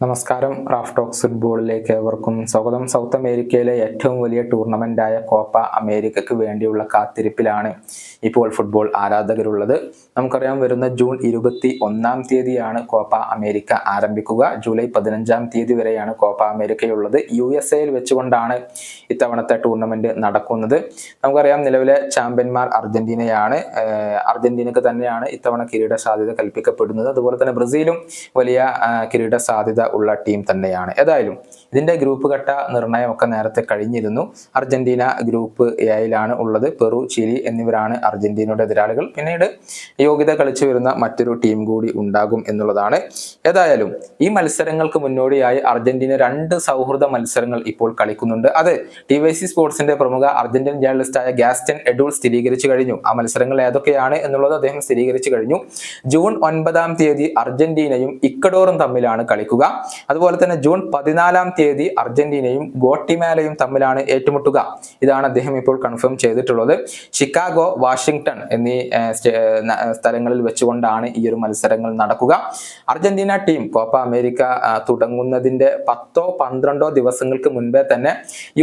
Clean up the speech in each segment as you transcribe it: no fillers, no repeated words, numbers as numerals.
നമസ്കാരം. Raf talks ഫുട്ബോളിലേക്ക് ഏവർക്കും സ്വാഗതം. സൗത്ത് അമേരിക്കയിലെ ഏറ്റവും വലിയ ടൂർണമെന്റായ കോപ്പ അമേരിക്കയ്ക്ക് വേണ്ടിയുള്ള കാത്തിരിപ്പിലാണ് ഇപ്പോൾ ഫുട്ബോൾ ആരാധകരുള്ളത്. നമുക്കറിയാം, വരുന്ന ജൂൺ 21 കോപ്പ അമേരിക്ക ആരംഭിക്കുക. ജൂലൈ 15 വരെയാണ് കോപ്പ അമേരിക്കയുള്ളത്. USA വെച്ചുകൊണ്ടാണ് ഇത്തവണത്തെ ടൂർണമെന്റ് നടക്കുന്നത്. നമുക്കറിയാം, നിലവിലെ ചാമ്പ്യന്മാർ അർജന്റീനയാണ്. അർജന്റീനക്ക് തന്നെയാണ് ഇത്തവണ കിരീട സാധ്യത കൽപ്പിക്കപ്പെടുന്നത്. അതുപോലെ തന്നെ ബ്രസീലും വലിയ കിരീട സാധ്യത ഉള്ള ടീം തന്നെയാണ്. ഏതായാലും ഇതിന്റെ ഗ്രൂപ്പ് ഘട്ട നിർണയമൊക്കെ നേരത്തെ കഴിഞ്ഞിരുന്നു. അർജന്റീന ഗ്രൂപ്പ് എയിലാണ് ഉള്ളത്. പെറു, ചിലി എന്നിവരാണ് അർജന്റീനയുടെ എതിരാളികൾ. പിന്നീട് യോഗ്യത കളിച്ചു വരുന്ന മറ്റൊരു ടീം കൂടി ഉണ്ടാകും എന്നുള്ളതാണ്. ഏതായാലും ഈ മത്സരങ്ങൾക്ക് മുന്നോടിയായി അർജന്റീന 2 സൗഹൃദ മത്സരങ്ങൾ ഇപ്പോൾ കളിക്കുന്നുണ്ട്. അത് TYC സ്പോർട്സിന്റെ പ്രമുഖ അർജന്റീൻ ജേർണലിസ്റ്റായ ഗാസ്റ്റൻ എഡൂൾ സ്ഥിരീകരിച്ചു കഴിഞ്ഞു. ആ മത്സരങ്ങൾ ഏതൊക്കെയാണ് എന്നുള്ളത് അദ്ദേഹം സ്ഥിരീകരിച്ചു കഴിഞ്ഞു. ജൂൺ 9 അർജന്റീനയും ഇക്വഡോറും തമ്മിലാണ് കളിക്കുക. അതുപോലെ തന്നെ ജൂൺ 14 അർജന്റീനയും ഗോട്ടിമാലയും തമ്മിലാണ് ഏറ്റുമുട്ടുക. ഇതാണ് അദ്ദേഹം ഇപ്പോൾ കൺഫേം ചെയ്തിട്ടുള്ളത്. ഷിക്കാഗോ, വാഷിംഗ്ടൺ എന്നീ സ്ഥലങ്ങളിൽ വെച്ചുകൊണ്ടാണ് ഈ ഒരു മത്സരങ്ങൾ നടക്കുക. അർജന്റീന ടീം കോപ്പ അമേരിക്ക തുടങ്ങുന്നതിന്റെ 10-12 ദിവസങ്ങൾക്ക് മുൻപേ തന്നെ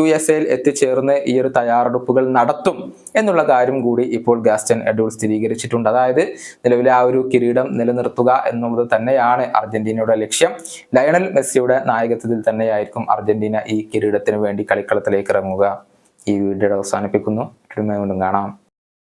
USA എത്തിച്ചേർന്ന് ഈ ഒരു തയ്യാറെടുപ്പുകൾ നടത്തും എന്നുള്ള കാര്യം കൂടി ഇപ്പോൾ ഗാസ്റ്റൻ എഡൂൾ സ്ഥിരീകരിച്ചിട്ടുണ്ട്. അതായത് നിലവിലെ ആ ഒരു കിരീടം നിലനിർത്തുക എന്നുള്ളത് തന്നെയാണ് അർജന്റീനയുടെ ലക്ഷ്യം. ലയണൽ മെസ്സിയുടെ നായകത്വത്തിൽ തന്നെയായിരിക്കും അർജന്റീന ഈ കിരീടത്തിന് വേണ്ടി കളിക്കളത്തിലേക്ക് ഇറങ്ങുക. ഈ വീഡിയോ അവസാനിപ്പിക്കുന്നു. വീണ്ടും കാണാം.